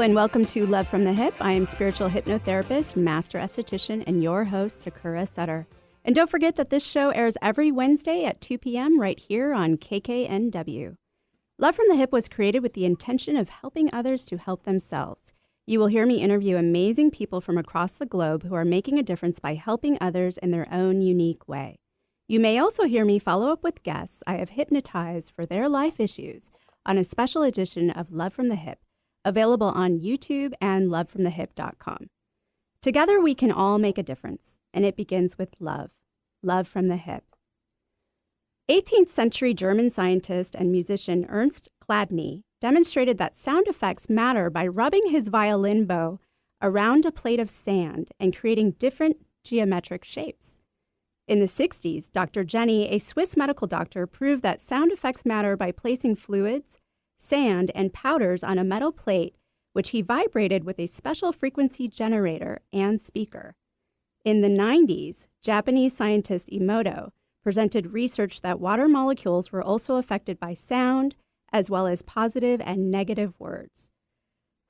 and welcome to Love from the Hip. I am spiritual hypnotherapist, master esthetician, and your host, Sakura Sutter. And don't forget that this show airs every Wednesday at 2 p.m. right here on KKNW. Love from the Hip was created with the intention of helping others to help themselves. You will hear me interview amazing people from across the globe who are making a difference by helping others in their own unique way. You may also hear me follow up with guests I have hypnotized for their life issues on a special edition of Love from the Hip, available on YouTube and lovefromthehip.com. Together we can all make a difference, and it begins with love. Love from the hip. 18th century German scientist and musician Ernst Chladni demonstrated that sound effects matter by rubbing his violin bow around a plate of sand and creating different geometric shapes. In the 60s, Dr. Jenny, a Swiss medical doctor, proved that sound effects matter by placing fluids, sand, and powders on a metal plate, which he vibrated with a special frequency generator and speaker. In the 90s, Japanese scientist Emoto presented research that water molecules were also affected by sound, as well as positive and negative words.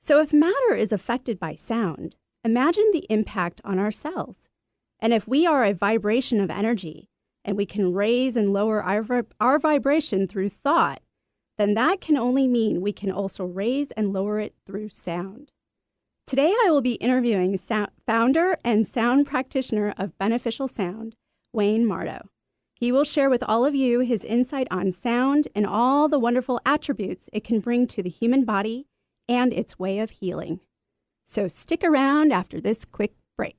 So if matter is affected by sound, imagine the impact on our cells. And if we are a vibration of energy, and we can raise and lower our vibration through thought, then that can only mean we can also raise and lower it through sound. Today I will be interviewing founder and sound practitioner of Beneficial Sound, Wayne Marto. He will share with all of you his insight on sound and all the wonderful attributes it can bring to the human body and its way of healing. So stick around after this quick break.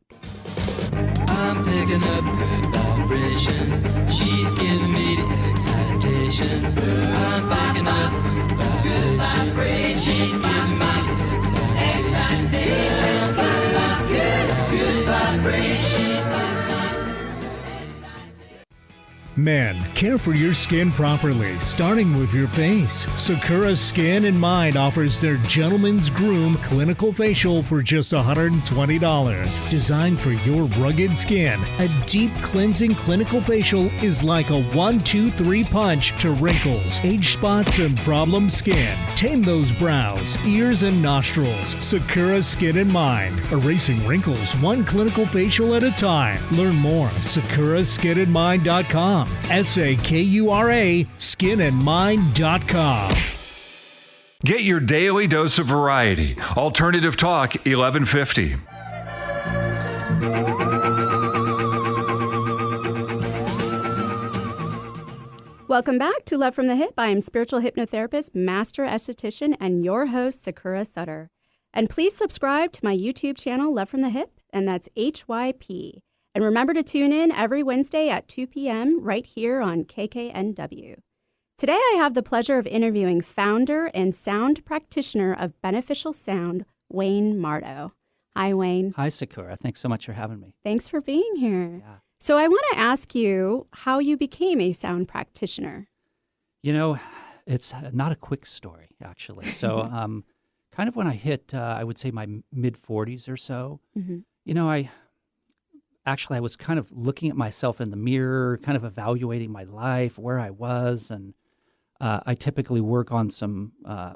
I'm picking up good vibrations. She's giving me the excitations. I'm picking up good vibrations. She's giving me the excitations. I'm picking up good vibrations. Men, care for your skin properly, starting with your face. Sakura Skin and Mind offers their Gentleman's Groom Clinical Facial for just $120. Designed for your rugged skin, a deep cleansing clinical facial is like a 1-2-3 punch to wrinkles, age spots, and problem skin. Tame those brows, ears, and nostrils. Sakura Skin and Mind, erasing wrinkles one clinical facial at a time. Learn more at sakuraskinandmind.com. SAKURA skinandmind.com. Get your daily dose of variety. Alternative Talk 1150. Welcome back to Love from the Hip. I am spiritual hypnotherapist, master esthetician, and your host, Sakura Sutter. And please subscribe to my YouTube channel, Love from the Hip, and that's HYP. And remember to tune in every Wednesday at 2 p.m. right here on KKNW. Today I have the pleasure of interviewing founder and sound practitioner of Beneficial Sound, Wayne Marto. Hi, Wayne. Hi, Sakura. Thanks so much for having me. Thanks for being here. Yeah. So I want to ask you how you became a sound practitioner. You know, it's not a quick story, actually. So kind of when I hit, I would say my mid-40s or so, you know, I was kind of looking at myself in the mirror, kind of evaluating my life, where I was, and I typically work on some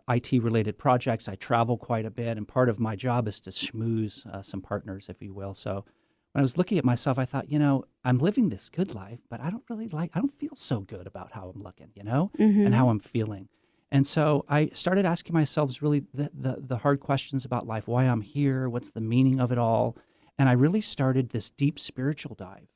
IT-related projects. I travel quite a bit, and part of my job is to schmooze some partners, if you will. So when I was looking at myself, I thought, you know, I'm living this good life, but I don't feel so good about how I'm looking, you know, and how I'm feeling. And so I started asking myself really the hard questions about life, why I'm here, what's the meaning of it all. And I really started this deep spiritual dive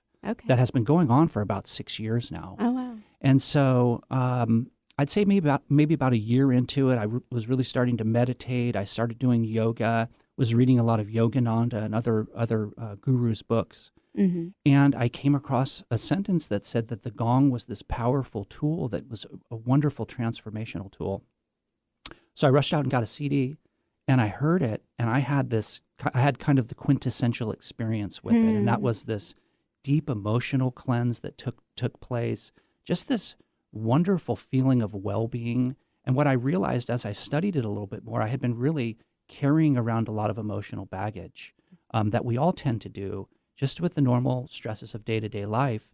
that has been going on for about 6 years now. Oh, wow. And so I'd say maybe about a year into it, I was really starting to meditate. I started doing yoga, was reading a lot of Yogananda and other gurus' books. And I came across a sentence that said that the gong was this powerful tool that was a wonderful transformational tool. So I rushed out and got a CD, and I heard it, and I had kind of the quintessential experience with it, and that was this deep emotional cleanse that took place, just this wonderful feeling of well-being. And what I realized as I studied it a little bit more, I had been really carrying around a lot of emotional baggage that we all tend to do just with the normal stresses of day-to-day life.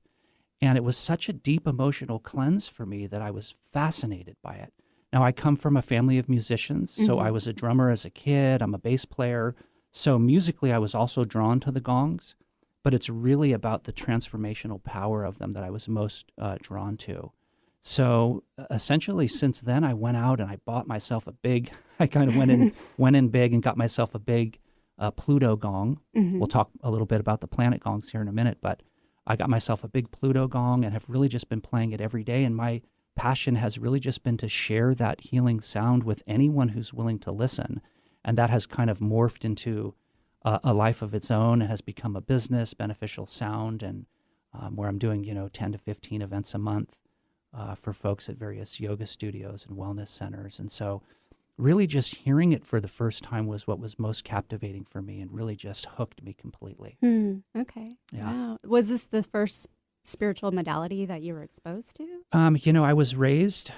And it was such a deep emotional cleanse for me that I was fascinated by it. Now, I come from a family of musicians, so I was a drummer as a kid. I'm a bass player. So musically, I was also drawn to the gongs, but it's really about the transformational power of them that I was most drawn to. So essentially, since then, I went out and I bought myself I kind of went in big and got myself a big Pluto gong. We'll talk a little bit about the planet gongs here in a minute, but I got myself a big Pluto gong and have really just been playing it every day. And my passion has really just been to share that healing sound with anyone who's willing to listen. And that has kind of morphed into a life of its own and has become a business, Beneficial Sound, and where I'm doing, 10 to 15 events a month for folks at various yoga studios and wellness centers. And so really just hearing it for the first time was what was most captivating for me and really just hooked me completely. Okay. Yeah. Wow. Was this the first spiritual modality that you were exposed to? I was raised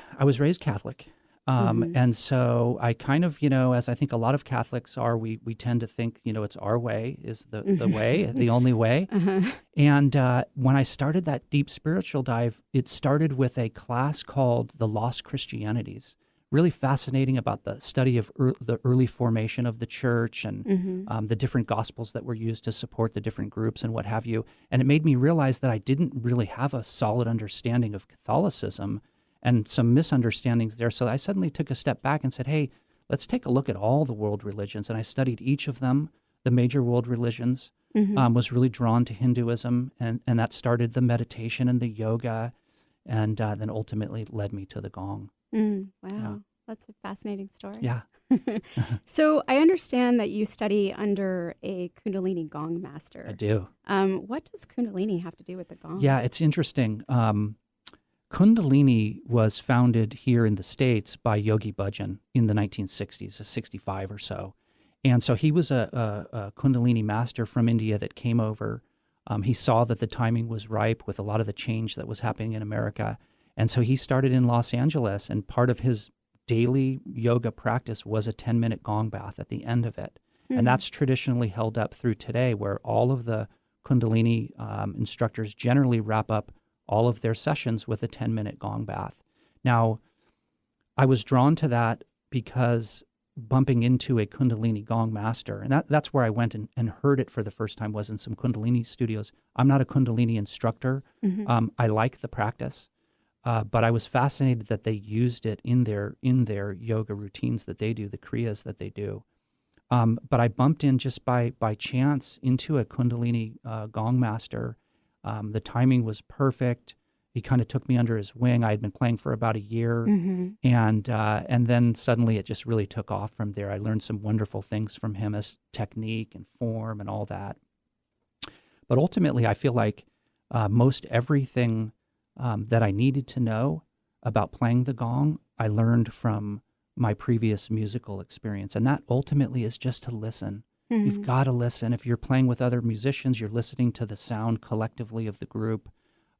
Catholic. And so I kind of, as I think a lot of Catholics are, we tend to think, it's our way is the way, the only way. And when I started that deep spiritual dive, it started with a class called The Lost Christianities. Really fascinating about the study of the early formation of the church and the different gospels that were used to support the different groups and what have you. And it made me realize that I didn't really have a solid understanding of Catholicism and some misunderstandings there. So I suddenly took a step back and said, hey, let's take a look at all the world religions. And I studied each of them, the major world religions, was really drawn to Hinduism. And that started the meditation and the yoga, and then ultimately led me to the gong. Wow. Yeah. That's a fascinating story. Yeah. So I understand that you study under a Kundalini gong master. I do. What does Kundalini have to do with the gong? Yeah, it's interesting. Kundalini was founded here in the States by Yogi Bhajan in the 1960s, 65 or so. And so he was a Kundalini master from India that came over. He saw that the timing was ripe with a lot of the change that was happening in America. And so he started in Los Angeles, and part of his daily yoga practice was a 10-minute gong bath at the end of it. And that's traditionally held up through today, where all of the Kundalini instructors generally wrap up all of their sessions with a 10-minute gong bath. Now, I was drawn to that because bumping into a Kundalini gong master, and that's where I went and heard it for the first time, was in some Kundalini studios. I'm not a Kundalini instructor. I like the practice. But I was fascinated that they used it in their yoga routines that they do, the kriyas that they do. But I bumped in just by chance into a Kundalini gong master. The timing was perfect. He kind of took me under his wing. I had been playing for about a year, and then suddenly it just really took off from there. I learned some wonderful things from him as technique and form and all that. But ultimately, I feel like most everything that I needed to know about playing the gong, I learned from my previous musical experience. And that ultimately is just to listen. You've got to listen. If you're playing with other musicians, you're listening to the sound collectively of the group.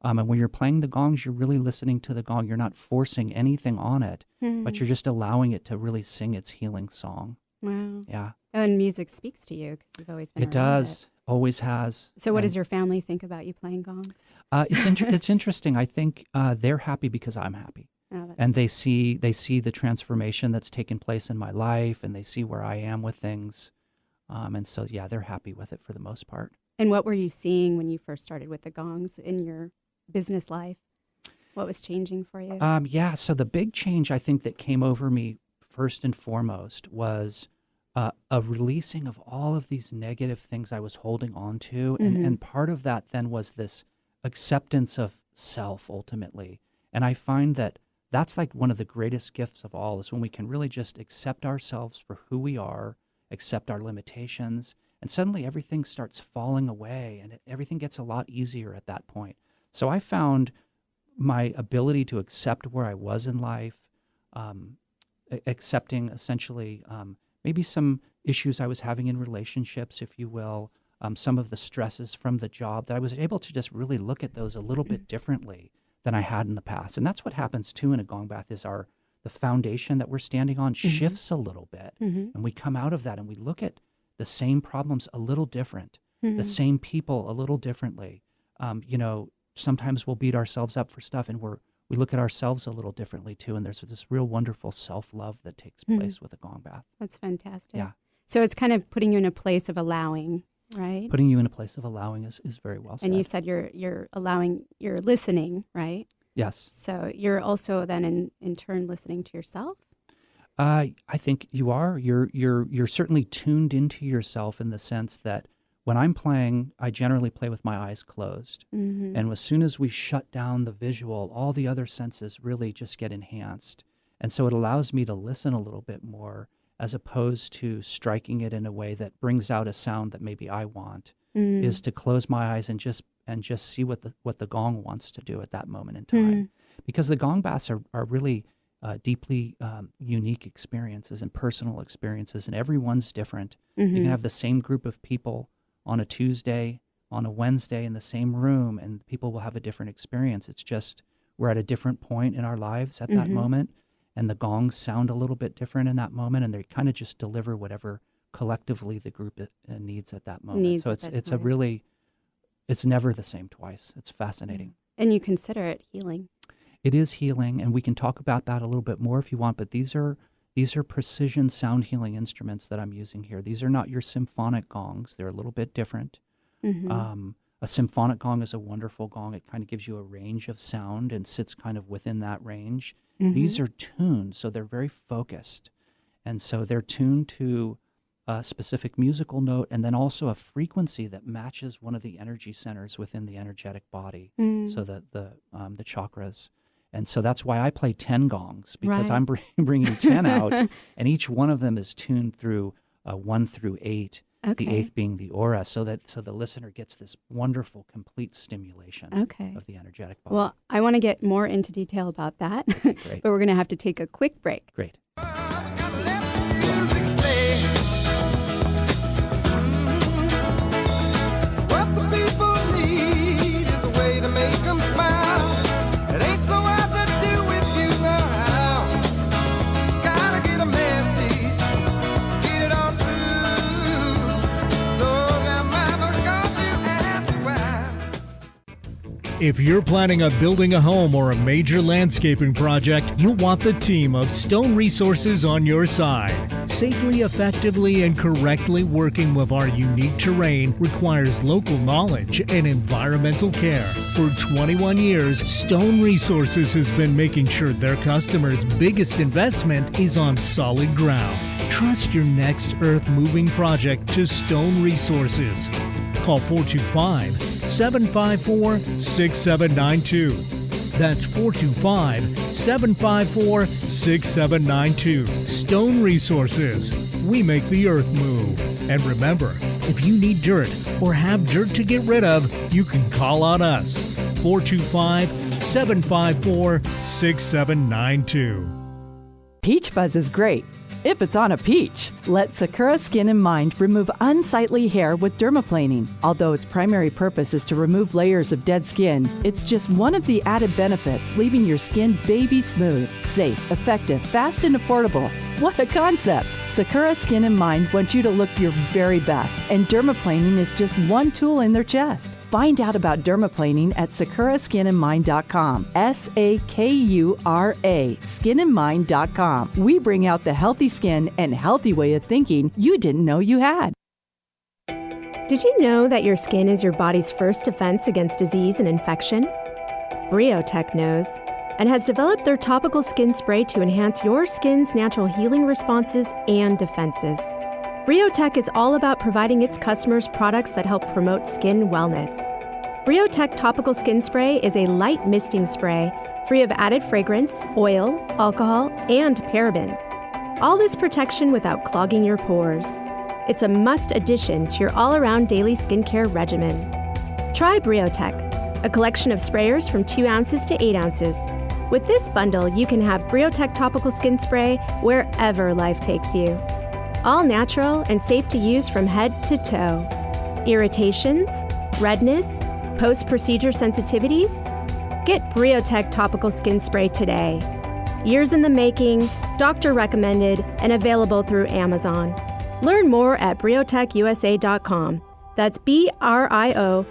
And when you're playing the gongs, you're really listening to the gong. You're not forcing anything on it, but you're just allowing it to really sing its healing song. Wow. Yeah. And music speaks to you because you've always been It around does. it. Always has. So what And does your family think about you playing gongs? It's interesting. I think they're happy because I'm happy. Oh, And they see the transformation that's taken place in my life, and they see where I am with things. And so, yeah, they're happy with it for the most part. And what were you seeing when you first started with the gongs in your business life? What was changing for you? So the big change I think that came over me first and foremost was a releasing of all of these negative things I was holding on to. And part of that then was this acceptance of self ultimately. And I find that that's like one of the greatest gifts of all, is when we can really just accept ourselves for who we are, accept our limitations, and suddenly everything starts falling away and everything gets a lot easier at that point. So I found my ability to accept where I was in life, accepting essentially maybe some issues I was having in relationships, if you will, some of the stresses from the job, that I was able to just really look at those a little bit differently than I had in the past. And that's what happens too in a gong bath, is the foundation that we're standing on shifts a little bit. And we come out of that and we look at the same problems a little different, the same people a little differently. Sometimes we'll beat ourselves up for stuff, and we're we look at ourselves a little differently too. And there's this real wonderful self-love that takes place with a gong bath. That's fantastic. Yeah. So it's kind of putting you in a place of allowing, right? Putting you in a place of allowing is very well said. And you said you're allowing, you're listening, right? Yes. So you're also then in turn listening to yourself? I think you are. You're certainly tuned into yourself in the sense that when I'm playing, I generally play with my eyes closed. Mm-hmm. And as soon as we shut down the visual, all the other senses really just get enhanced. And so it allows me to listen a little bit more as opposed to striking it in a way that brings out a sound that maybe I want, is to close my eyes and just see what the gong wants to do at that moment in time. Because the gong baths are really deeply unique experiences and personal experiences, and everyone's different. You can have the same group of people on a Tuesday, on a Wednesday in the same room, and people will have a different experience. It's just we're at a different point in our lives at that moment, and the gongs sound a little bit different in that moment, and they kind of just deliver whatever collectively the group needs at that moment. So it's a really, it's never the same twice. It's fascinating. And you consider it healing. It is healing, and we can talk about that a little bit more if you want, but these are precision sound healing instruments that I'm using here. These are not your symphonic gongs. They're a little bit different. A symphonic gong is a wonderful gong. It kind of gives you a range of sound and sits kind of within that range. These are tuned, so they're very focused. And so they're tuned to a specific musical note and then also a frequency that matches one of the energy centers within the energetic body, so the chakras. And so that's why I play 10 gongs, because I'm bringing 10 out, and each one of them is tuned through 1 through 8, the 8th being the aura, so the listener gets this wonderful, complete stimulation of the energetic body. Well, I want to get more into detail about that, Great. but we're going to have to take a quick break. Great. What the people need is a way to make them smile. It ain't so hard to do with you now. Gotta get a message, get it all through. Lord, that mama got you after a while. If you're planning on building a home or a major landscaping project, you'll want the team of Stone Resources on your side. Safely, effectively, and correctly working with our unique terrain requires local knowledge and environmental care. For 21 years, Stone Resources has been making sure their customers' biggest investment is on solid ground. Trust your next earth-moving project to Stone Resources. Call 425-754-6792. That's 425-754-6792. Stone Resources. We make the earth move. And remember, if you need dirt or have dirt to get rid of, you can call on us. 425-754-6792. Peach fuzz is great if it's on a peach. Let Sakura Skin and Mind remove unsightly hair with dermaplaning. Although its primary purpose is to remove layers of dead skin, it's just one of the added benefits, leaving your skin baby smooth, safe, effective, fast, and affordable. What a concept! Sakura Skin and Mind wants you to look your very best, and dermaplaning is just one tool in their chest. Find out about dermaplaning at sakuraskinandmind.com. SAKURA, skinandmind.com. We bring out the healthy skin and healthy way of thinking you didn't know you had. Did you know that your skin is your body's first defense against disease and infection? BrioTech knows and has developed their topical skin spray to enhance your skin's natural healing responses and defenses. BrioTech is all about providing its customers products that help promote skin wellness. BrioTech Topical Skin Spray is a light misting spray free of added fragrance, oil, alcohol, and parabens. All this protection without clogging your pores. It's a must addition to your all-around daily skincare regimen. Try BrioTech, a collection of sprayers from 2 ounces to 8 ounces. With this bundle, you can have BrioTech Topical Skin Spray wherever life takes you. All natural and safe to use from head to toe. Irritations, redness, post-procedure sensitivities? Get BrioTech Topical Skin Spray today. Years in the making, doctor recommended, and available through Amazon. Learn more at briotechusa.com. That's BrioTech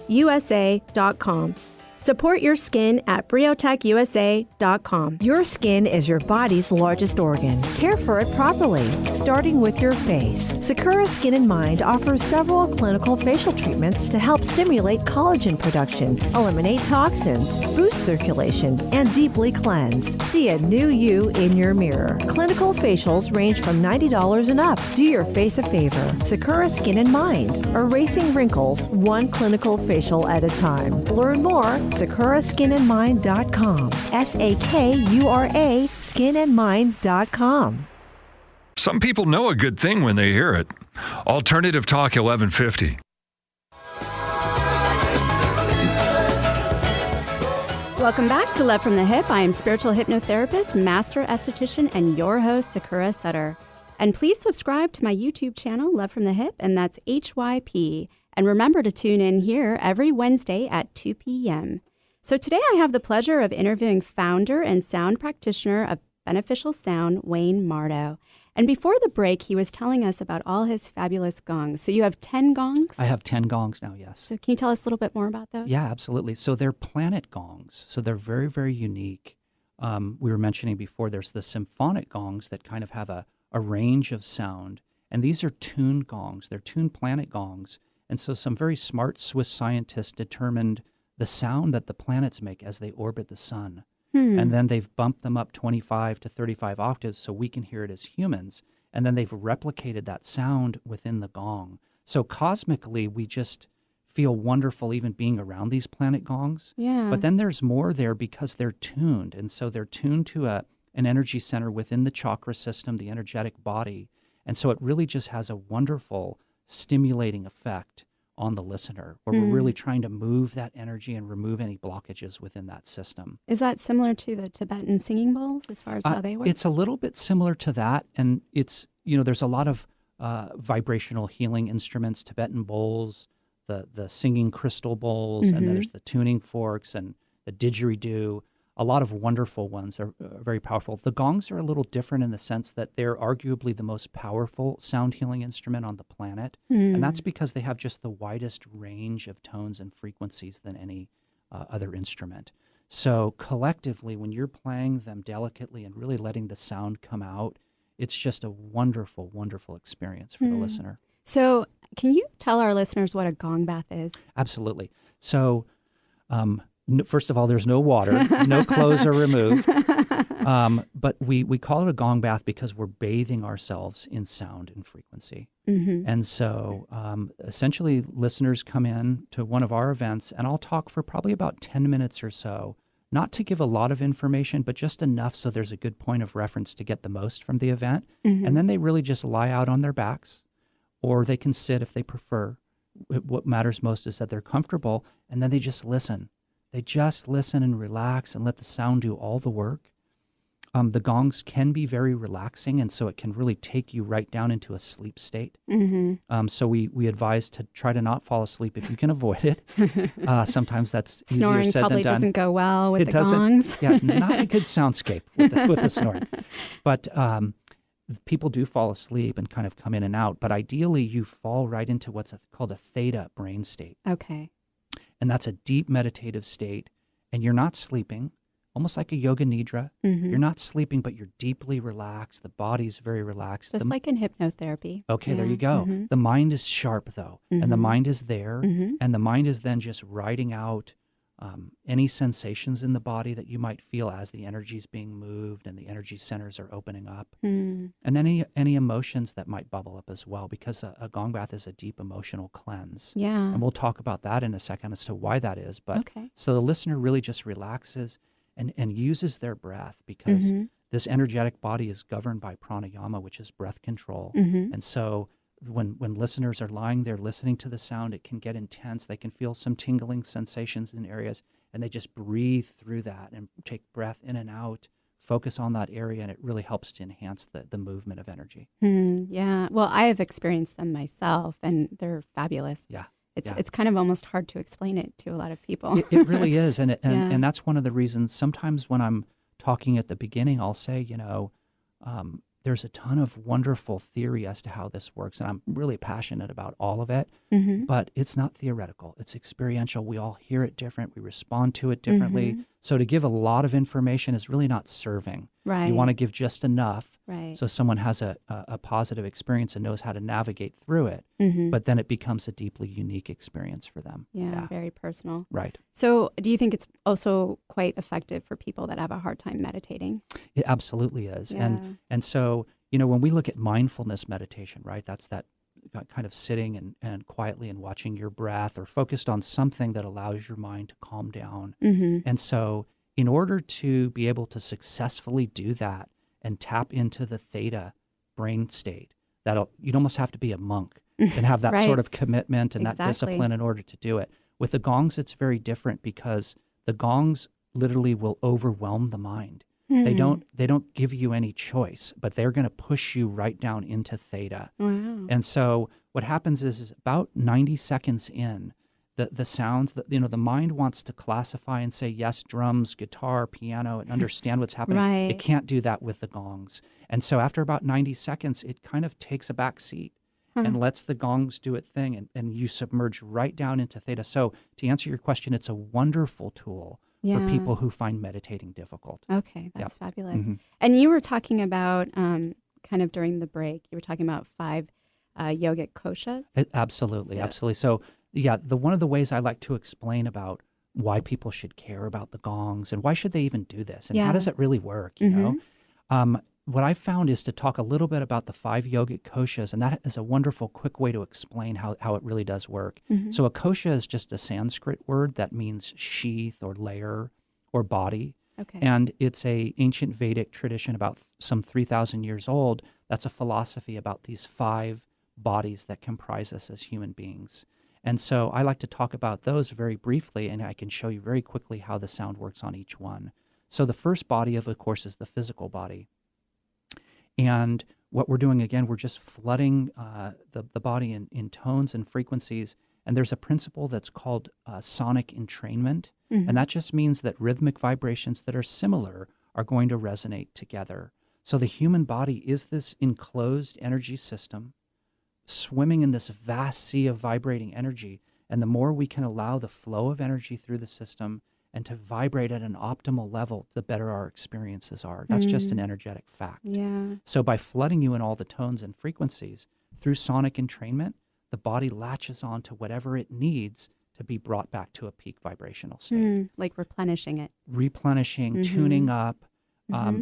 USA.com. Support your skin at briotechusa.com. Your skin is your body's largest organ. Care for it properly, starting with your face. Sakura Skin and Mind offers several clinical facial treatments to help stimulate collagen production, eliminate toxins, boost circulation, and deeply cleanse. See a new you in your mirror. Clinical facials range from $90 and up. Do your face a favor. Sakura Skin and Mind, erasing wrinkles one clinical facial at a time. Learn more, sakuraskinandmind.com. SAKURA skinandmind.com. Some people know a good thing when they hear it. Alternative Talk 1150. Welcome back to Love from the Hip. I am spiritual hypnotherapist, master esthetician, and your host, Sakura Sutter. And please subscribe to my YouTube channel, Love from the Hip, and that's HYP. And remember to tune in here every Wednesday at 2 p.m. So today I have the pleasure of interviewing founder and sound practitioner of Beneficial Sound, Wayne Marto. And before the break, he was telling us about all his fabulous gongs. So you have 10 gongs? I have 10 gongs now, yes. So can you tell us a little bit more about those? Yeah, absolutely. So they're planet gongs. So they're very, very unique. We were mentioning before, there's the symphonic gongs that kind of have a range of sound. And these are tuned gongs. They're tuned planet gongs. And so some very smart Swiss scientists determined the sound that the planets make as they orbit the sun. And then they've bumped them up 25 to 35 octaves so we can hear it as humans. And then they've replicated that sound within the gong. So cosmically, we just feel wonderful even being around these planet gongs. Yeah. But then there's more there because they're tuned. And so they're tuned to an energy center within the chakra system, the energetic body. And so it really just has a wonderful stimulating effect on the listener, where we're really trying to move that energy and remove any blockages within that system. Is that similar to the Tibetan singing bowls as far as how they work? It's a little bit similar to that. And it's, there's a lot of vibrational healing instruments, Tibetan bowls, the singing crystal bowls, and then there's the tuning forks and the didgeridoo. A lot of wonderful ones are very powerful. The gongs are a little different in the sense that they're arguably the most powerful sound healing instrument on the planet. And that's because they have just the widest range of tones and frequencies than any other instrument. So collectively, when you're playing them delicately and really letting the sound come out, it's just a wonderful, wonderful experience for the listener. So can you tell our listeners what a gong bath is? Absolutely. So first of all, there's no water, no clothes are removed, but we call it a gong bath because we're bathing ourselves in sound and frequency. And so essentially listeners come in to one of our events and I'll talk for probably about 10 minutes or so, not to give a lot of information, but just enough so there's a good point of reference to get the most from the event. And then they really just lie out on their backs, or they can sit if they prefer. What matters most is that they're comfortable, and then they just listen. They just listen and relax and let the sound do all the work. The gongs can be very relaxing, and so it can really take you right down into a sleep state. So we advise to try to not fall asleep if you can avoid it. Sometimes that's easier Snoring said than probably done. doesn't go well with It the doesn't. gongs. Yeah, not a good soundscape with the snoring. But people do fall asleep and kind of come in and out. But ideally, you fall right into what's called a theta brain state. Okay. And that's a deep meditative state. And you're not sleeping, almost like a yoga nidra. You're not sleeping, but you're deeply relaxed. The body's very relaxed. Just like in hypnotherapy. Okay, Yeah. there you go. The mind is sharp, though. And the mind is there. And the mind is then just writing out any sensations in the body that you might feel as the energy's being moved and the energy centers are opening up. And then any emotions that might bubble up as well, because a gong bath is a deep emotional cleanse. Yeah. And we'll talk about that in a second as to why that is. But Okay. so the listener really just relaxes and uses their breath, because this energetic body is governed by pranayama, which is breath control. And so when listeners are lying there listening to the sound, it can get intense. They can feel some tingling sensations in areas, and they just breathe through that and take breath in and out, focus on that area, and it really helps to enhance the movement of energy. Yeah. Well, I have experienced them myself, and they're fabulous. Yeah. It's kind of almost hard to explain it to a lot of people. It really is. And Yeah. that's one of the reasons sometimes when I'm talking at the beginning, I'll say, there's a ton of wonderful theory as to how this works, and I'm really passionate about all of it. But it's not theoretical; it's experiential. We all hear it different. We respond to it differently. So to give a lot of information is really not serving. Right. You want to give just enough, Right. so someone has a positive experience and knows how to navigate through it. But then it becomes a deeply unique experience for them. Yeah, very personal. Right. So do you think it's also quite effective for people that have a hard time meditating? It absolutely is. Yeah. And so, you know, when we look at mindfulness meditation, right, that's that kind of sitting and quietly and watching your breath or focused on something that allows your mind to calm down. And so in order to be able to successfully do that and tap into the theta brain state, you'd almost have to be a monk and have that Right. sort of commitment and that Exactly. discipline in order to do it. With the gongs, it's very different because the gongs literally will overwhelm the mind. They don't give you any choice, but they're going to push you right down into theta. Wow. And so what happens is about 90 seconds in, the sounds that, you know, the mind wants to classify and say, yes, drums, guitar, piano, and understand what's happening. Right. It can't do that with the gongs. And so after about 90 seconds, it kind of takes a back seat and lets the gongs do its thing, and you submerge right down into theta. So to answer your question, it's a wonderful tool for people who find meditating difficult. Okay, that's fabulous. Mhm. And you were talking about, kind of during the break, you were talking about 5 yogic koshas. Absolutely, So- absolutely. So yeah, one of the ways I like to explain about why people should care about the gongs and why should they even do this and how does it really work, you know? What I found is to talk a little bit about the 5 yogic koshas, and that is a wonderful, quick way to explain how it really does work. So a kosha is just a Sanskrit word that means sheath or layer or body. Okay. And it's a ancient Vedic tradition about some 3,000 years old. That's a philosophy about these 5 bodies that comprise us as human beings. And so I like to talk about those very briefly, and I can show you very quickly how the sound works on each one. So the first body, of course, is the physical body. And what we're doing, again, we're just flooding the body in tones and frequencies. And there's a principle that's called sonic entrainment. And that just means that rhythmic vibrations that are similar are going to resonate together. So the human body is this enclosed energy system swimming in this vast sea of vibrating energy. And the more we can allow the flow of energy through the system and to vibrate at an optimal level, the better our experiences are. That's just an energetic fact. Yeah. So by flooding you in all the tones and frequencies through sonic entrainment, the body latches on to whatever it needs to be brought back to a peak vibrational state. Like replenishing it. Replenishing, tuning up.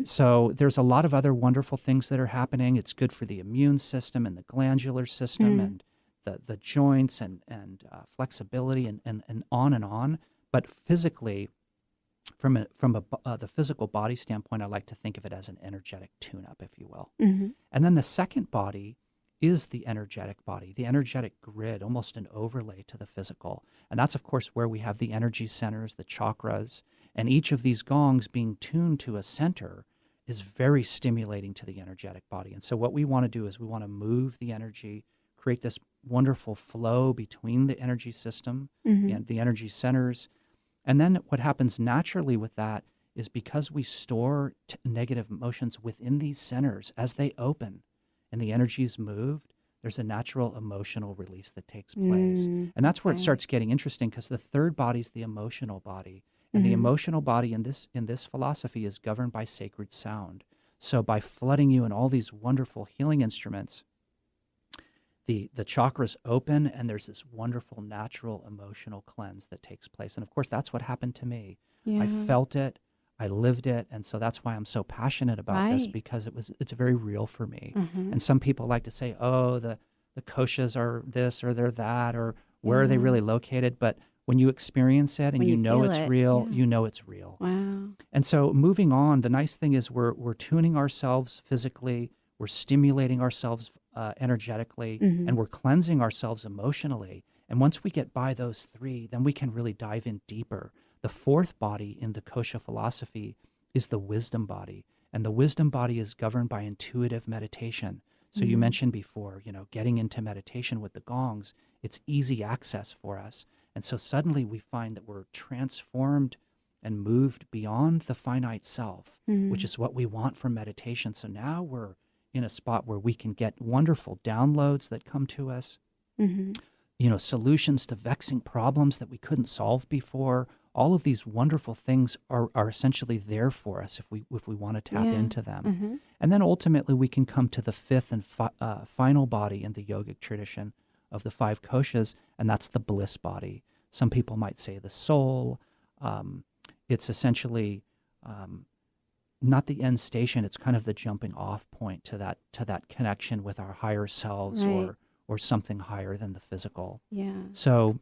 So there's a lot of other wonderful things that are happening. It's good for the immune system and the glandular system and the joints and flexibility and on and on. But physically, from the physical body standpoint, I like to think of it as an energetic tune-up, if you will. And then the second body is the energetic body, the energetic grid, almost an overlay to the physical. And that's, of course, where we have the energy centers, the chakras, and each of these gongs being tuned to a center is very stimulating to the energetic body. And so what we want to do is we want to move the energy, create this wonderful flow between the energy system and the energy centers. And then what happens naturally with that is because we store negative emotions within these centers, as they open and the energy is moved, there's a natural emotional release that takes place. And that's where it starts getting interesting, because the third body is the emotional body. And the emotional body in this philosophy is governed by sacred sound. So by flooding you in all these wonderful healing instruments, the chakras open, and there's this wonderful natural emotional cleanse that takes place. And of course, that's what happened to me. I felt it, I lived it, and so that's why I'm so passionate about this, because it's very real for me. And some people like to say, oh, the koshas are this or they're that, or where are they really located? But when you experience it and When you you know feel it's it, real, yeah. you know it's real. Wow. And so moving on, the nice thing is we're tuning ourselves physically, we're stimulating ourselves energetically, and we're cleansing ourselves emotionally. And once we get by those 3, then we can really dive in deeper. The fourth body in the kosha philosophy is the wisdom body. And the wisdom body is governed by intuitive meditation. So you mentioned before, getting into meditation with the gongs, it's easy access for us. And so suddenly we find that we're transformed and moved beyond the finite self, which is what we want from meditation. So now we're in a spot where we can get wonderful downloads that come to us, solutions to vexing problems that we couldn't solve before. All of these wonderful things are essentially there for us if we want to tap into them. And then ultimately we can come to the fifth and final body in the yogic tradition of the 5 koshas, and that's the bliss body. Some people might say the soul. It's essentially not the end station. It's kind of the jumping off point to that connection with our higher selves, or something higher than the physical. Yeah. So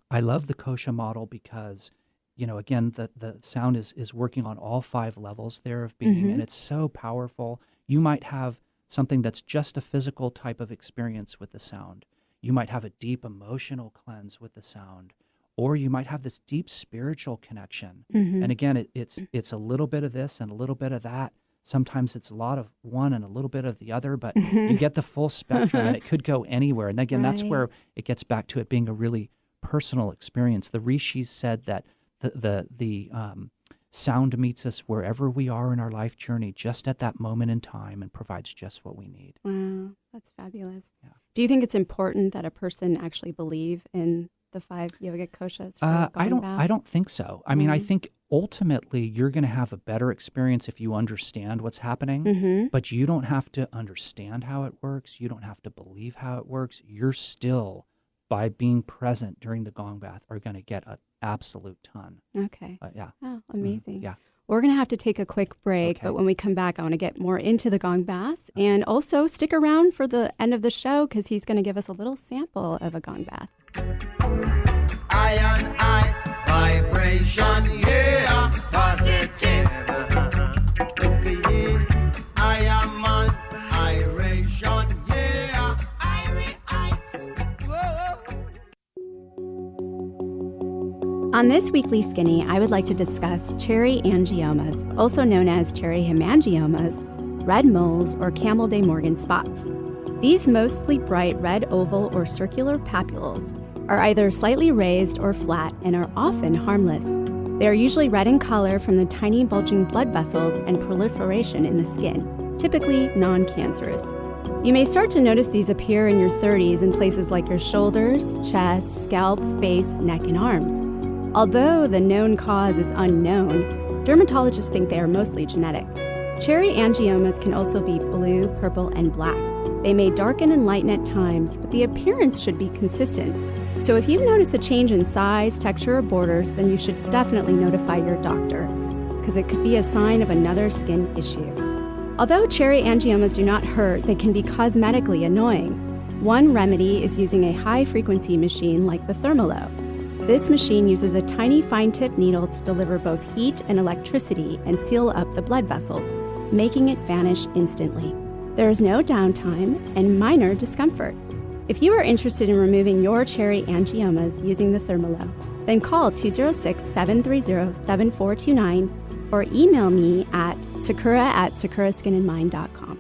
I love the kosha model because, again, the sound is working on all 5 levels there of being, and it's so powerful. You might have something that's just a physical type of experience with the sound. You might have a deep emotional cleanse with the sound, or you might have this deep spiritual connection. And again, it's a little bit of this and a little bit of that. Sometimes it's a lot of one and a little bit of the other, but you get the full spectrum, and it could go anywhere. And again, that's where it gets back to it being a really personal experience. The rishis said that the sound meets us wherever we are in our life journey, just at that moment in time, and provides just what we need. Wow, that's fabulous. Yeah. Do you think it's important that a person actually believe in the 5 yogic koshas? I don't think so. I mean, I think ultimately you're going to have a better experience if you understand what's happening, but you don't have to understand how it works. You don't have to believe how it works. You're still, by being present during the gong bath, are going to get an absolute ton. Okay. Yeah. Oh, amazing. Yeah. We're going to have to take a quick break, but when we come back, I want to get more into the gong bath. And also stick around for the end of the show because he's going to give us a little sample of a gong bath. I vibration, yeah, positive. I am on iration, yeah, On this weekly Skinny, I would like to discuss cherry angiomas, also known as cherry hemangiomas, red moles, or Camel de Morgan spots. These mostly bright red oval or circular papules are either slightly raised or flat and are often harmless. They are usually red in color from the tiny bulging blood vessels and proliferation in the skin, typically non-cancerous. You may start to notice these appear in your 30s in places like your shoulders, chest, scalp, face, neck, and arms. Although the known cause is unknown, dermatologists think they are mostly genetic. Cherry angiomas can also be blue, purple, and black. They may darken and lighten at times, but the appearance should be consistent. So if you notice a change in size, texture, or borders, then you should definitely notify your doctor, because it could be a sign of another skin issue. Although cherry angiomas do not hurt, they can be cosmetically annoying. One remedy is using a high-frequency machine like the Thermalo. This machine uses a tiny fine-tip needle to deliver both heat and electricity and seal up the blood vessels, making it vanish instantly. There is no downtime and minor discomfort. If you are interested in removing your cherry angiomas using the Thermalo, then call 206-730-7429 or email me at sakura@sakuraskinandmind.com.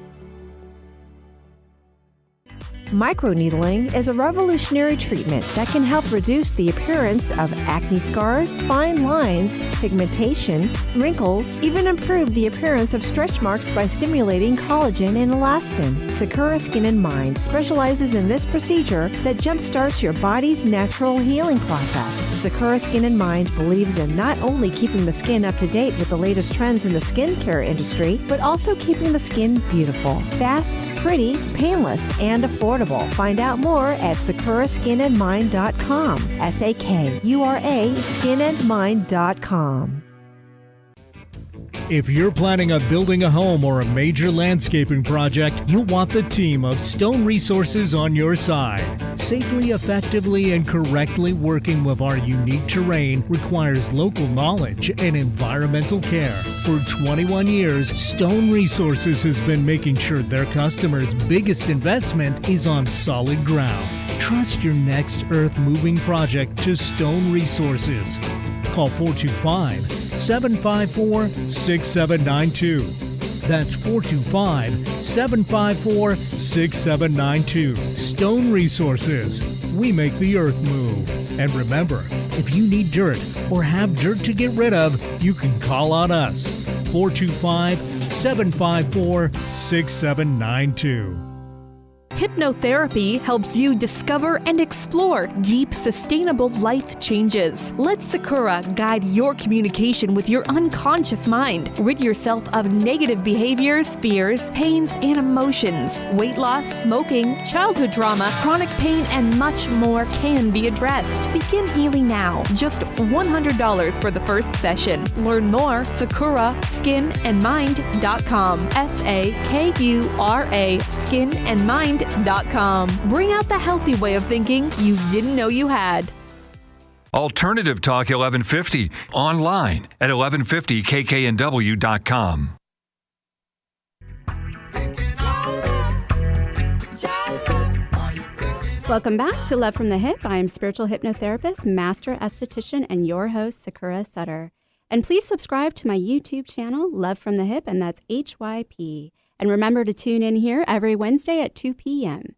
Microneedling is a revolutionary treatment that can help reduce the appearance of acne scars, fine lines, pigmentation, wrinkles, even improve the appearance of stretch marks by stimulating collagen and elastin. Sakura Skin and Mind specializes in this procedure that jumpstarts your body's natural healing process. Sakura Skin and Mind believes in not only keeping the skin up to date with the latest trends in the skincare industry, but also keeping the skin beautiful, fast, pretty, painless, and affordable. Find out more at sakuraskinandmind.com. SAKURA skinandmind.com. If you're planning on building a home or a major landscaping project, you'll want the team of Stone Resources on your side. Safely, effectively, and correctly working with our unique terrain requires local knowledge and environmental care. For 21 years, Stone Resources has been making sure their customers' biggest investment is on solid ground. Trust your next earth-moving project to Stone Resources. Call 425-754-6792. That's 425-754-6792. Stone Resources. We make the earth move. And remember, if you need dirt or have dirt to get rid of, you can call on us. 425 888-754-6792. Hypnotherapy helps you discover and explore deep, sustainable life changes. Let Sakura guide your communication with your unconscious mind. Rid yourself of negative behaviors, fears, pains, and emotions. Weight loss, smoking, childhood trauma, chronic pain, and much more can be addressed. Begin healing now. Just $100 for the first session. Learn more, SakuraSkinandMind.com. SAKURA skinandmind.com. Bring out the healthy way of thinking you didn't know you had. Alternative Talk 1150 online at 1150kknw.com. Welcome back to Love from the Hip. I am spiritual hypnotherapist, master esthetician, and your host, Sakura Sutter. And please subscribe to my YouTube channel, Love from the Hip, and that's HYP. And remember to tune in here every Wednesday at 2 p.m.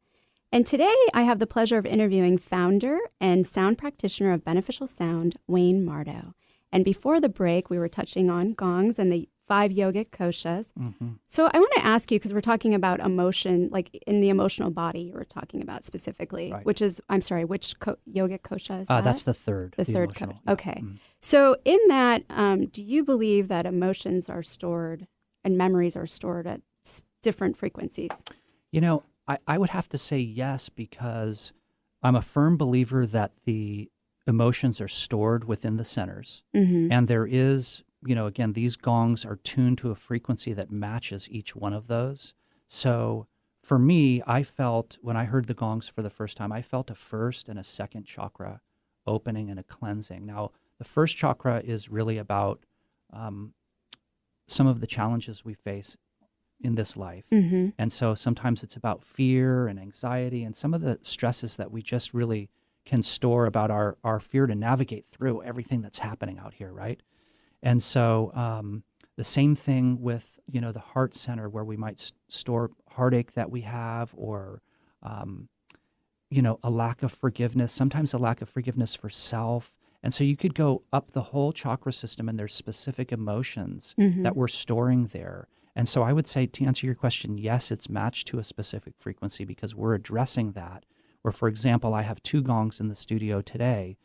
And today I have the pleasure of interviewing founder and sound practitioner of Beneficial Sound, Wayne Marto. And before the break, we were touching on gongs and the 5 yogic koshas. Mm-hmm. So I want to ask you, because we're talking about emotion, like in the emotional body, you were talking about specifically, right. Which is, I'm sorry, which yogic kosha is that? That's the third. The third. Yeah. Okay. Mm-hmm. So in that, do you believe that emotions are stored and memories are stored at different frequencies? You know, I would have to say yes, because I'm a firm believer that the emotions are stored within the centers. Mm-hmm. And there is, you know, again, these gongs are tuned to a frequency that matches each one of those. So for me, I felt, when I heard the gongs for the first time, I felt a first and a second chakra opening and a cleansing. Now, the first chakra is really about some of the challenges we face in this life. Mm-hmm. And so sometimes it's about fear and anxiety and some of the stresses that we just really can store about our fear to navigate through everything that's happening out here, right? And so the same thing with, you know, the heart center, where we might store heartache that we have, or, you know, a lack of forgiveness, sometimes a lack of forgiveness for self. And so you could go up the whole chakra system, and there's specific emotions mm-hmm. that we're storing there. And so I would say, to answer your question, yes, it's matched to a specific frequency because we're addressing that. Or, for example, I have 2 gongs in the studio today.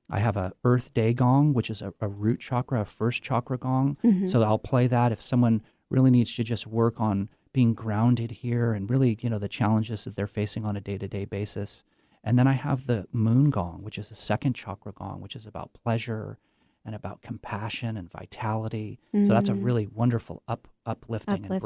I have a Earth Day gong, which is a root chakra, a first chakra gong. Mm-hmm. So I'll play that if someone really needs to just work on being grounded here and really, you know, the challenges that they're facing on a day-to-day basis. And then I have the moon gong, which is a second chakra gong, which is about pleasure and about compassion and vitality. Mm-hmm. So that's a really wonderful uplifting and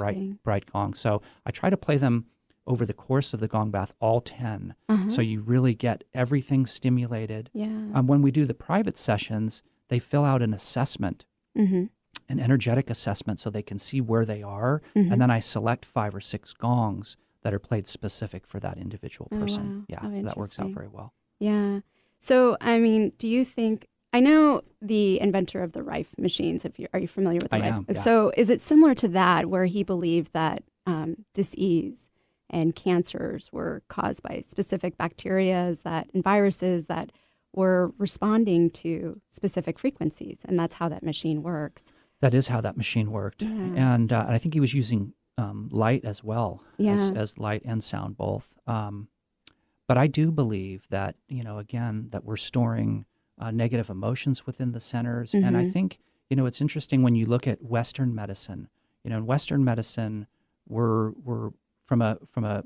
bright gong. So I try to play them over the course of the gong bath, all 10. Uh-huh. So you really get everything stimulated. Yeah. When we do the private sessions, they fill out an assessment, mm-hmm. an energetic assessment, so they can see where they are. Mm-hmm. And then I select 5 or 6 gongs that are played specific for that individual person. Wow. Yeah, so that works out very well. Yeah. So, I mean, do you think, I know the inventor of the Rife machines, are you familiar with the Rife? Am, yeah. So is it similar to that, where he believed that disease and cancers were caused by specific bacteria and viruses that were responding to specific frequencies, and that's how that machine works? That is how that machine worked. Yeah. And I think he was using light as well, as light and sound both. But I do believe that, you know, again, that we're storing negative emotions within the centers. Mm-hmm. And I think, you know, it's interesting when you look at Western medicine. You know, in Western medicine, we're from a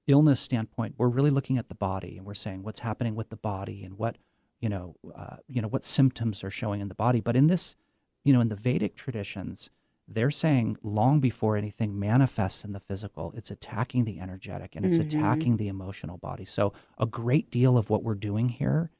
illness standpoint, we're really looking at the body, and we're saying what's happening with the body and what what symptoms are showing in the body. But in this, you know, in the Vedic traditions, they're saying long before anything manifests in the physical, it's attacking the energetic and it's mm-hmm. attacking the emotional body. So a great deal of what we're doing here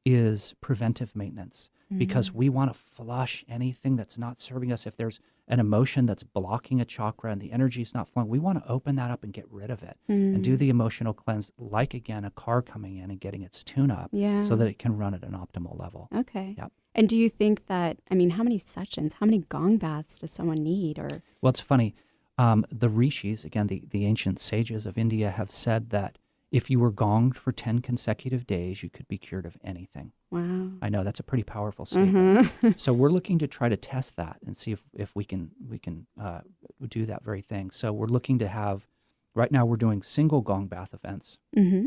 is preventive maintenance, mm-hmm. because we want to flush anything that's not serving us. If there's an emotion that's blocking a chakra and the energy is not flowing, we want to open that up and get rid of it and do the emotional cleanse, like, again, a car coming in and getting its tune up so that it can run at an optimal level. Okay. Yep. And do you think that, I mean, how many sessions, how many gong baths does someone need? Or Well, it's funny. The rishis, again, the ancient sages of India, have said that if you were gonged for 10 consecutive days, you could be cured of anything. Wow. I know that's a pretty powerful statement. Mm-hmm. So we're looking to try to test that and see if we can do that very thing. So we're looking to have, right now we're doing single gong bath events, Mm-hmm.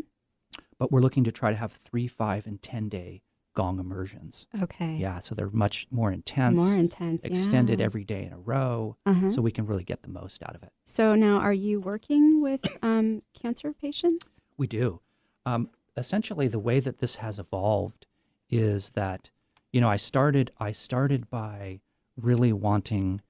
but we're looking to try to have 3, 5, and 10-day gong immersions. Okay. Yeah, so they're much more intense. More intense, extended yeah. every day in a row, Uh-huh. so we can really get the most out of it. So now, are you working with cancer patients? We do. Essentially, the way that this has evolved is that, I started by really wanting,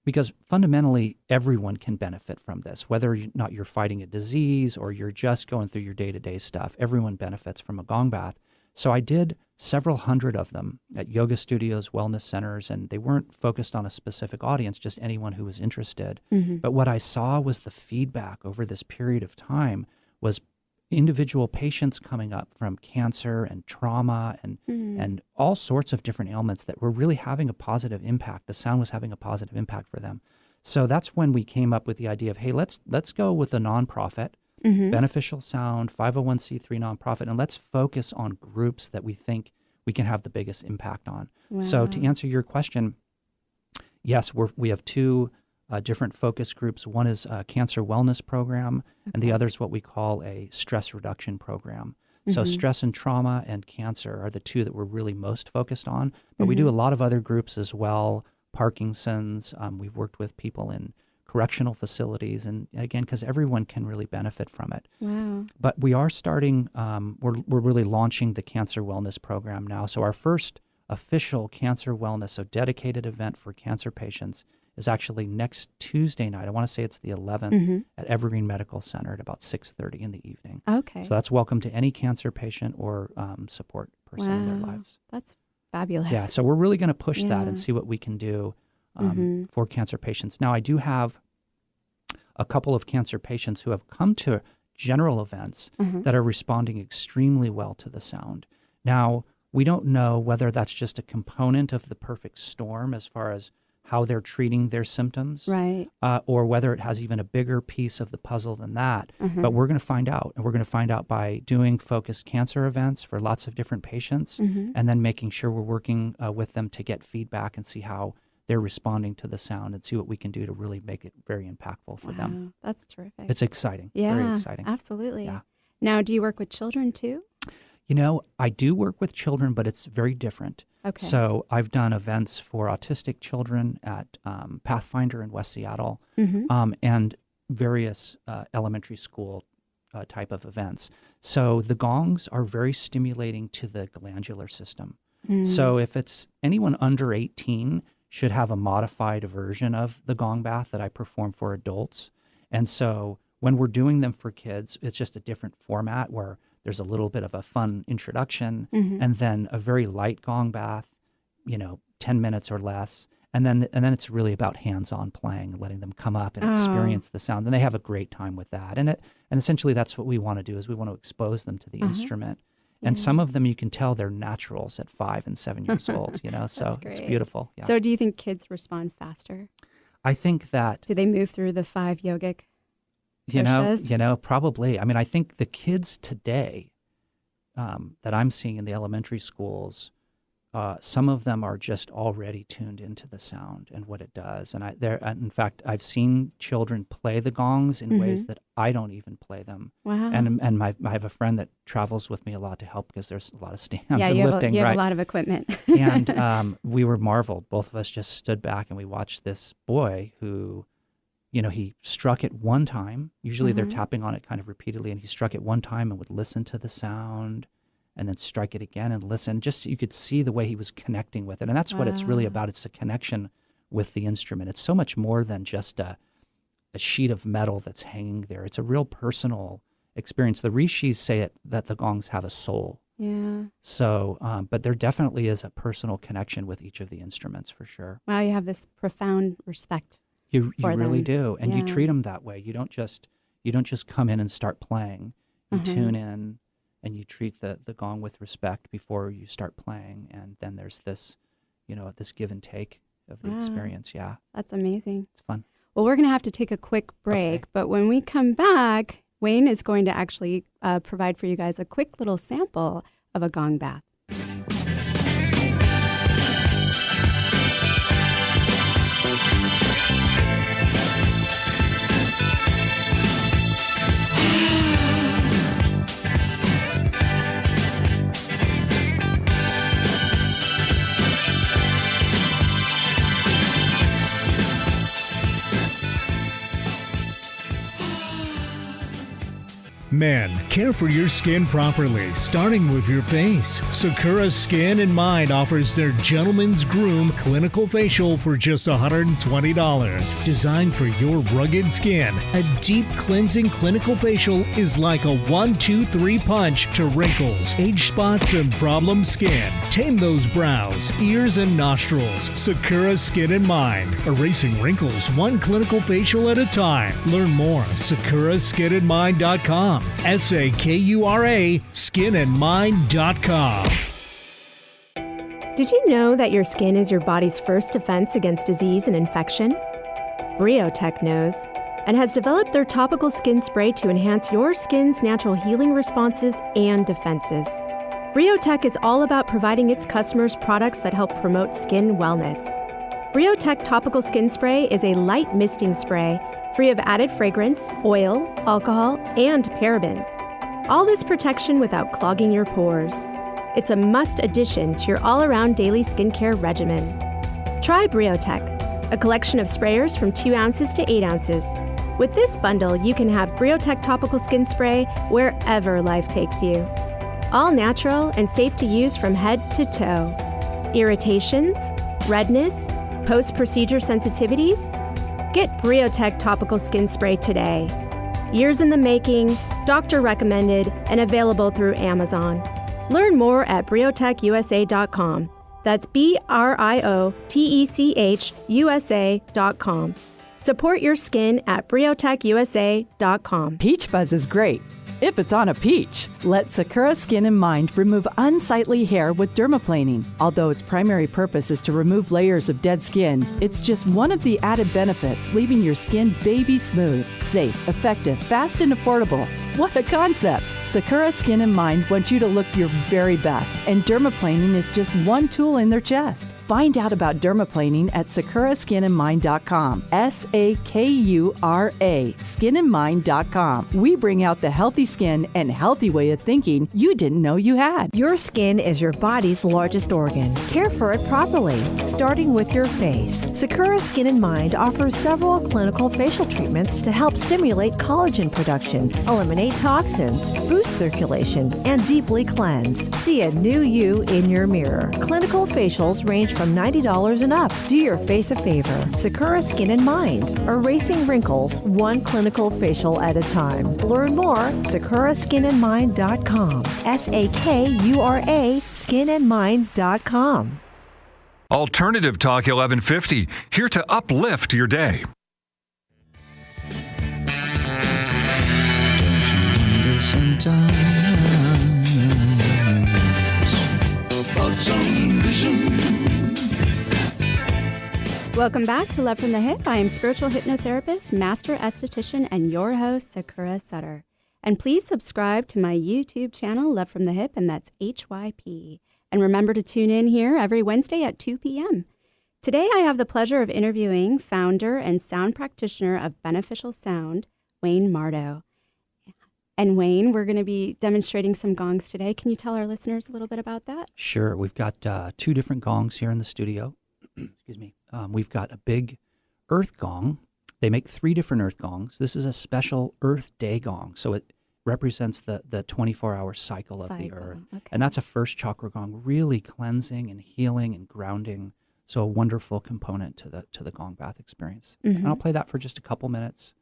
because fundamentally everyone can benefit from this, whether or not you're fighting a disease or you're just going through your day-to-day stuff. Everyone benefits from a gong bath. So I did several hundred of them at yoga studios, wellness centers, and they weren't focused on a specific audience, just anyone who was interested. Mm-hmm. But what I saw was the feedback over this period of time was individual patients coming up from cancer and trauma and all sorts of different ailments that were really having a positive impact. The sound was having a positive impact for them. So that's when we came up with the idea of, hey, let's go with a nonprofit, beneficial sound, 501c3 nonprofit, and let's focus on groups that we think we can have the biggest impact on. Wow. So to answer your question, yes, we have two different focus groups. One is a cancer wellness program, and the other is what we call a stress reduction program. So stress and trauma and cancer are the two that we're really most focused on. But we do a lot of other groups as well. Parkinson's. We've worked with people in correctional facilities, and again, because everyone can really benefit from it. Wow. But we are starting. We're really launching the cancer wellness program now. So our first official cancer wellness, so dedicated event for cancer patients, is actually next Tuesday night. I want to say it's the 11th at Evergreen Medical Center at about 6:30 in the evening. Okay. So that's welcome to any cancer patient or support person in their lives. That's fabulous. Yeah, so we're really going to push that and see what we can do for cancer patients. Now, I do have a couple of cancer patients who have come to general events that are responding extremely well to the sound. Now, we don't know whether that's just a component of the perfect storm as far as how they're treating their symptoms, right? Or whether it has even a bigger piece of the puzzle than that. But we're going to find out, and we're going to find out by doing focused cancer events for lots of different patients, and then making sure we're working with them to get feedback and see how they're responding to the sound and see what we can do to really make it very impactful for them. That's terrific. It's exciting. Yeah, very exciting. Absolutely. Yeah. Now, do you work with children too? I do work with children, but it's very different. Okay. So I've done events for autistic children at Pathfinder in West Seattle and various elementary school type of events. So the gongs are very stimulating to the glandular system. So if it's anyone under 18 should have a modified version of the gong bath that I perform for adults. And so when we're doing them for kids, it's just a different format where there's a little bit of a fun introduction and then a very light gong bath, 10 minutes or less. And then it's really about hands-on playing, letting them come up and experience the sound. And they have a great time with that. And essentially that's what we want to do is we want to expose them to the instrument. And some of them you can tell they're naturals at 5 and 7 years old, so it's beautiful. Yeah. So do you think kids respond faster? I think that Do they move through the 5 yogic probably. I mean, I think the kids today that I'm seeing in the elementary schools, some of them are just already tuned into the sound and what it does. And in fact, I've seen children play the gongs in ways that I don't even play them. Wow. And I have a friend that travels with me a lot to help because there's a lot of stands and you lifting. You have right? a lot of equipment. And we were marveled. Both of us just stood back and we watched this boy who, he struck it one time. Usually they're tapping on it kind of repeatedly, and he struck it one time and would listen to the sound and then strike it again and listen. Just you could see the way he was connecting with it. And that's what it's really about. It's a connection with the instrument. It's so much more than just a sheet of metal that's hanging there. It's a real personal experience. The rishis say that the gongs have a soul. Yeah. So, but there definitely is a personal connection with each of the instruments for sure. Wow, you have this profound respect. You really them. do, and you Yeah. treat them that way. You don't just come in and start playing. You tune in, and you treat the gong with respect before you start playing, and then there's this, this give and take of the experience. Yeah, That's amazing. it's fun. Well, we're going to have to take a quick break, Okay. but when we come back, Wayne is going to actually provide for you guys a quick little sample of a gong bath. Men, care for your skin properly, starting with your face. Sakura Skin and Mind offers their Gentleman's Groom Clinical Facial for just $120. Designed for your rugged skin, a deep cleansing clinical facial is like a 1-2-3 punch to wrinkles, age spots, and problem skin. Tame those brows, ears, and nostrils. Sakura Skin and Mind, erasing wrinkles one clinical facial at a time. Learn more at sakuraskinandmind.com. SAKURA skinandmind.com. Did you know that your skin is your body's first defense against disease and infection? Briotech knows and has developed their topical skin spray to enhance your skin's natural healing responses and defenses. Briotech is all about providing its customers products that help promote skin wellness. Briotech Topical Skin Spray is a light misting spray free of added fragrance, oil, alcohol, and parabens. All this protection without clogging your pores. It's a must addition to your all-around daily skincare regimen. Try Briotech, a collection of sprayers from 2 ounces to 8 ounces. With this bundle, you can have Briotech Topical Skin Spray wherever life takes you. All natural and safe to use from head to toe. Irritations, redness, post-procedure sensitivities? Get Briotech Topical Skin Spray today. Years in the making, doctor recommended, and available through Amazon. Learn more at briotechusa.com. That's BRIOTECHUSA.com. Support your skin at briotechusa.com. Peach fuzz is great if it's on a peach. Let Sakura Skin and Mind remove unsightly hair with dermaplaning. Although its primary purpose is to remove layers of dead skin, it's just one of the added benefits, leaving your skin baby smooth, safe, effective, fast, and affordable. What a concept! Sakura Skin and Mind wants you to look your very best, and dermaplaning is just one tool in their chest. Find out about dermaplaning at sakuraskinandmind.com. SAKURA skinandmind.com. We bring out the healthy skin and healthy way of thinking you didn't know you had. Your skin is your body's largest organ. Care for it properly, starting with your face. Sakura Skin and Mind offers several clinical facial treatments to help stimulate collagen production, eliminate toxins, boost circulation, and deeply cleanse. See a new you in your mirror. Clinical facials range from $90 and up. Do your face a favor. Sakura Skin and Mind, erasing wrinkles one clinical facial at a time. Learn more, sakuraskinandmind.com. SAKURA skinandmind.com. Alternative Talk 1150, here to uplift your day. Sometimes about some vision. Welcome back to Love from the Hip. I am spiritual hypnotherapist, master esthetician, and your host, Sakura Sutter. And please subscribe to my YouTube channel, Love from the Hip, and that's HYP. And remember to tune in here every Wednesday at 2 p.m. Today, I have the pleasure of interviewing founder and sound practitioner of Beneficial Sound, Wayne Marto. And Wayne, we're going to be demonstrating some gongs today. Can you tell our listeners a little bit about that? Sure. We've got 2 different gongs here in the studio. Excuse me. We've got a big earth gong. They make 3 different earth gongs. This is a special Earth Day gong. So it represents the 24-hour cycle of the earth. Okay. And that's a first chakra gong, really cleansing and healing and grounding. So a wonderful component to the gong bath experience. Mm-hmm. And I'll play that for just a couple minutes.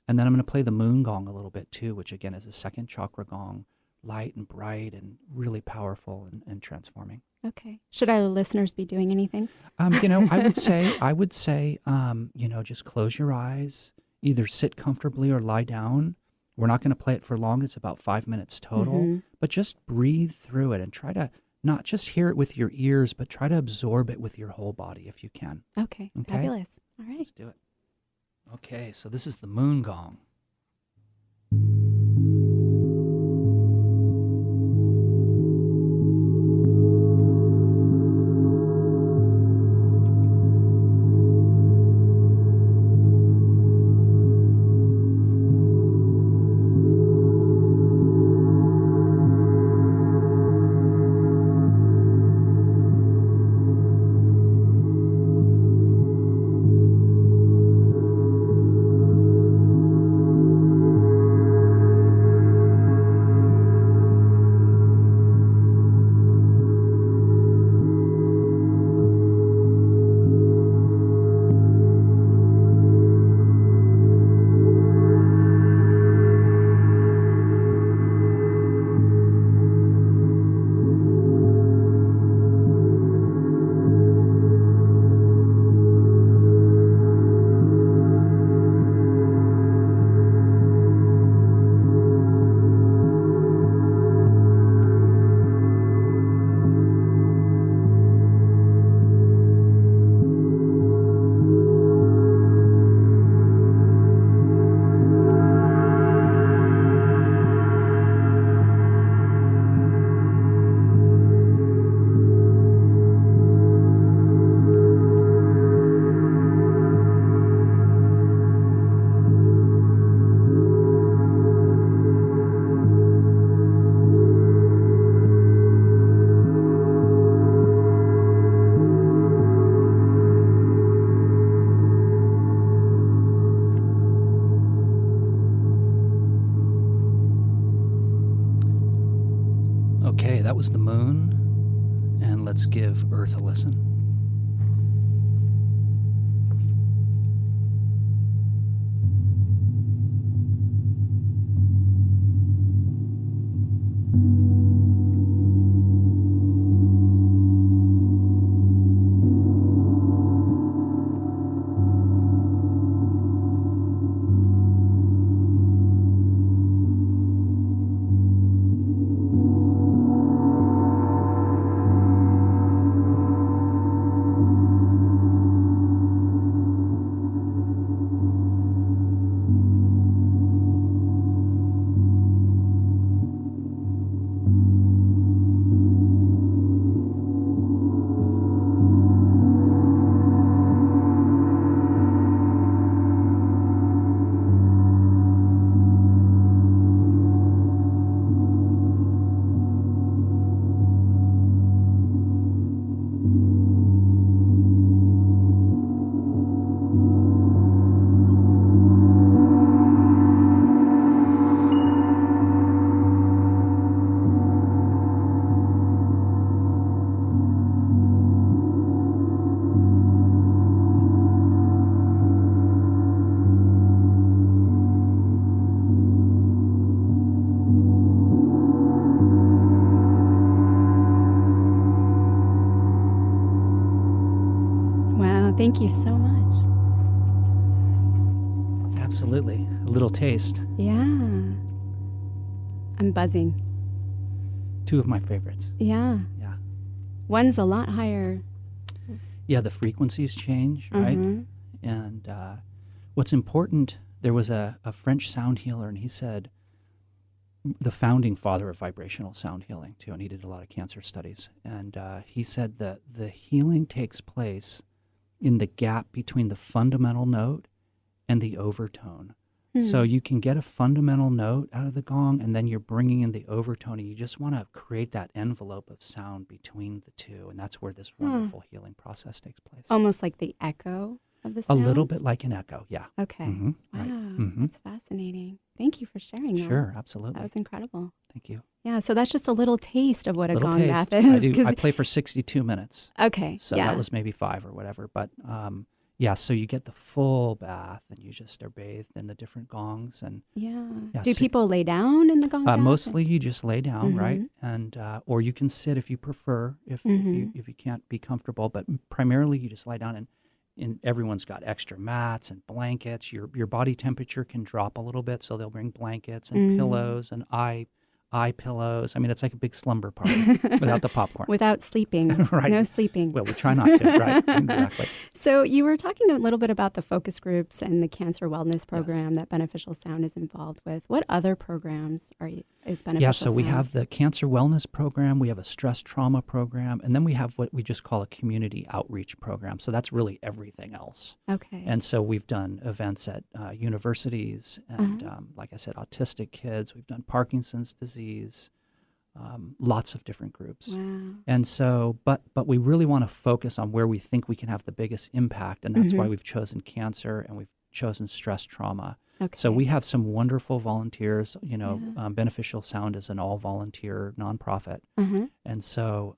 And then I'm going to play the moon gong a little bit too, which again is a second chakra gong, light and bright and really powerful and transforming. Okay. Should our listeners be doing anything? I would say, just close your eyes, either sit comfortably or lie down. We're not going to play it for long. It's about 5 minutes total, but just breathe through it and try to not just hear it with your ears, but try to absorb it with your whole body if you can. Okay. Fabulous. All right. Let's do it. Okay, so this is the moon gong. that was the moon, and let's give Earth a listen. Thank you so much. Absolutely. A little taste. Yeah. I'm buzzing. Two of my favorites. Yeah. Yeah. One's a lot higher. Yeah, the frequencies change, right? And what's important, there was a French sound healer, and he said, the founding father of vibrational sound healing, too, and he did a lot of cancer studies. And he said that the healing takes place in the gap between the fundamental note and the overtone. So you can get a fundamental note out of the gong, and then you're bringing in the overtone, and you just want to create that envelope of sound between the two, and that's where this wonderful healing process takes place. Almost like the echo of the A sound? little bit like an echo, yeah. Okay. Wow, right. That's fascinating. Thank you for sharing that. Sure, absolutely. That was incredible. Thank you. Yeah, so that's just a little taste of what a Little gong taste. bath is. I play for 62 minutes. Okay, So yeah. that was maybe 5 or whatever. But yeah, so you get the full bath, and you just are bathed in the different gongs. And Yeah. Yeah, Do so- people lay down in the gong bath? mostly you just lay down, right? And or you can sit if you prefer, if you can't be comfortable. But primarily you just lie down, and everyone's got extra mats and blankets. Your body temperature can drop a little bit, so they'll bring blankets and pillows and eye pillows. I mean, it's like a big slumber party without the popcorn. Without sleeping. Right. No sleeping. Well, we try not to, right? Exactly. So you were talking a little bit about the focus groups and the cancer wellness program that Beneficial Sound is involved with. What other programs is Beneficial Yeah, so Sound? we have the cancer wellness program, we have a stress trauma program, and then we have what we just call a community outreach program. So that's really everything else. Okay. And so we've done events at universities and, like I said, autistic kids. We've done Parkinson's disease, lots of different groups. Wow. And so, but we really want to focus on where we think we can have the biggest impact, and that's why we've chosen cancer and we've chosen stress trauma. Okay. So we have some wonderful volunteers. You know, Beneficial Sound is an all-volunteer nonprofit, and so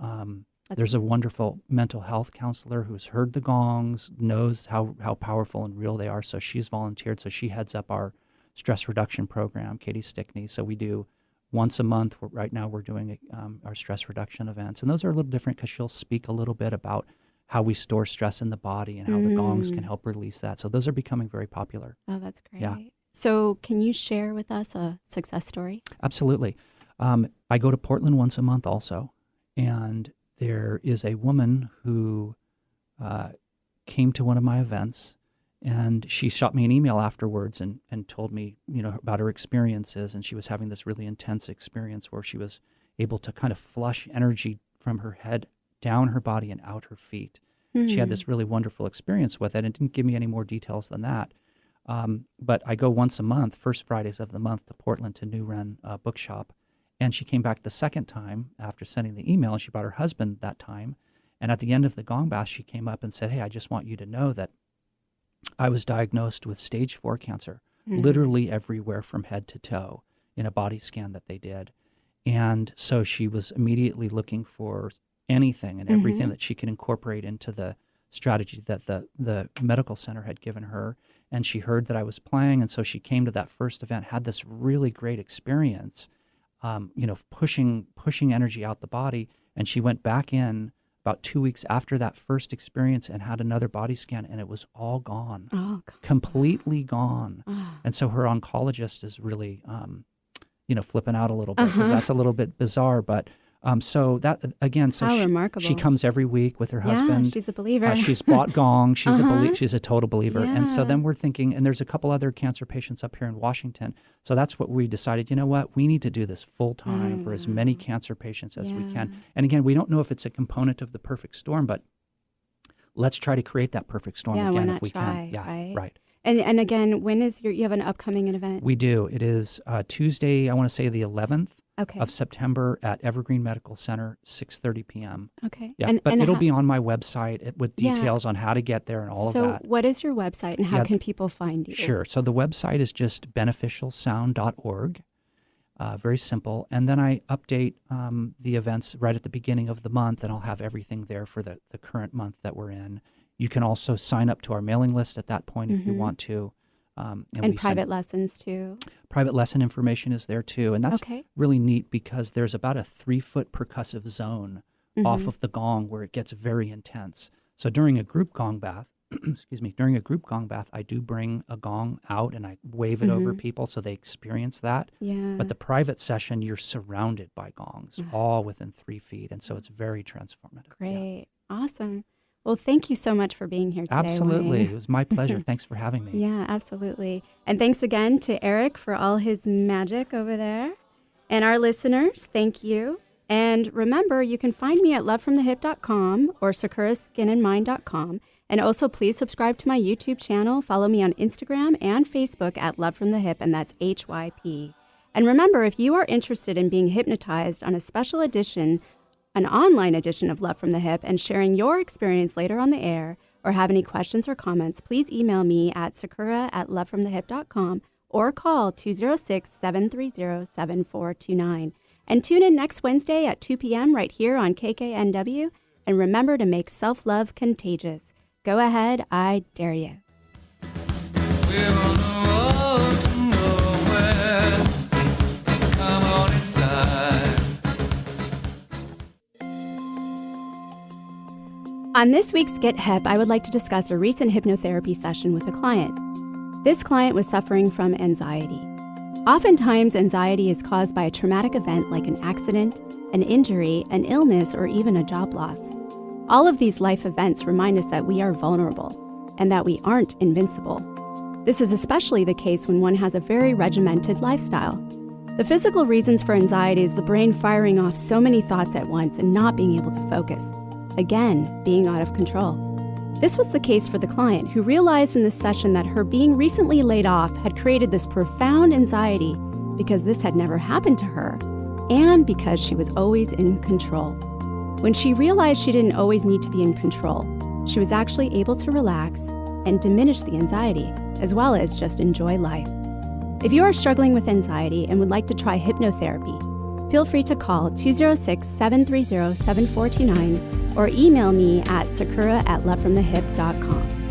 there's a wonderful mental health counselor who's heard the gongs, knows how powerful and real they are. So she's volunteered. So she heads up our stress reduction program, Katie Stickney. So we do once a month. Right now we're doing our stress reduction events, and those are a little different because she'll speak a little bit about how we store stress in the body and how the gongs can help release that. So those are becoming very popular. Oh, that's great. Yeah. So can you share with us a success story? Absolutely. I go to Portland once a month also, and there is a woman who came to one of my events, and she shot me an email afterwards and told me, you know, about her experiences, and she was having this really intense experience where she was able to kind of flush energy from her head down her body and out her feet. She had this really wonderful experience with it, and didn't give me any more details than that. But I go once a month, first Fridays of the month, to Portland to New Wren Bookshop. And she came back the second time after sending the email, and she brought her husband that time. And at the end of the gong bath, she came up and said, "Hey, I just want you to know that I was diagnosed with stage 4 cancer, literally everywhere from head to toe in a body scan that they did. And so she was immediately looking for anything and everything that she could incorporate into the strategy that the medical center had given her. And she heard that I was playing, and so she came to that first event, had this really great experience, pushing energy out the body. And she went back in about 2 weeks after that first experience and had another body scan, and it was all gone, completely gone. And so her oncologist is really, flipping out a little bit because that's a little bit bizarre. But so that again, so remarkable. She comes every week with her husband. She's a believer. She's bought gong. She's she's a total believer. Yeah. And so then we're thinking, and there's a couple other cancer patients up here in Washington. So that's what we decided. You know what? We need to do this full time for as many cancer patients as we can. And again, we don't know if it's a component of the perfect storm, but let's try to create that perfect storm again if we can. Yeah, right. And again, when is you have an upcoming event? We do. It is Tuesday, I want to say the 11th of September at Evergreen Medical Center, 6:30 p.m. Okay. Yeah, but it'll be on my website with details on how to get there and all of that. So what is your website and how can people find you? Sure. So the website is just beneficialsound.org. Very simple. And then I update the events right at the beginning of the month, and I'll have everything there for the current month that we're in. You can also sign up to our mailing list at that point if you want to. And private lessons too. Private lesson information is there too. And that's really neat because there's about a 3-foot percussive zone off of the gong where it gets very intense. So during a group gong bath, I do bring a gong out and I wave it over people so they experience that. Yeah. But the private session, you're surrounded by gongs, all within 3 feet. And so it's very transformative. Great. Yeah. Awesome. Well, thank you so much for being here today. Absolutely. Wayne. It was my pleasure. Thanks for having me. Yeah, absolutely. And thanks again to Eric for all his magic over there. And our listeners, thank you. And remember, you can find me at lovefromthehip.com or sakuraskinandmind.com. And also, please subscribe to my YouTube channel. Follow me on Instagram and Facebook at Love From The Hip, and that's HYP. And remember, if you are interested in being hypnotized on a special edition, an online edition of Love From The Hip, and sharing your experience later on the air, or have any questions or comments, please email me at sakura@lovefromthehip.com or call 206-730-7429. And tune in next Wednesday at 2 p.m. right here on KKNW. And remember to make self-love contagious. Go ahead, I dare you. We're on the road to nowhere. Come on inside. On this week's Get Hip, I would like to discuss a recent hypnotherapy session with a client. This client was suffering from anxiety. Oftentimes, anxiety is caused by a traumatic event like an accident, an injury, an illness, or even a job loss. All of these life events remind us that we are vulnerable and that we aren't invincible. This is especially the case when one has a very regimented lifestyle. The physical reasons for anxiety is the brain firing off so many thoughts at once and not being able to focus. Again, being out of control. This was the case for the client, who realized in this session that her being recently laid off had created this profound anxiety because this had never happened to her, and because she was always in control. When she realized she didn't always need to be in control, she was actually able to relax and diminish the anxiety, as well as just enjoy life. If you are struggling with anxiety and would like to try hypnotherapy, feel free to call 206-730-7429 or email me at sakura@lovefromthehip.com.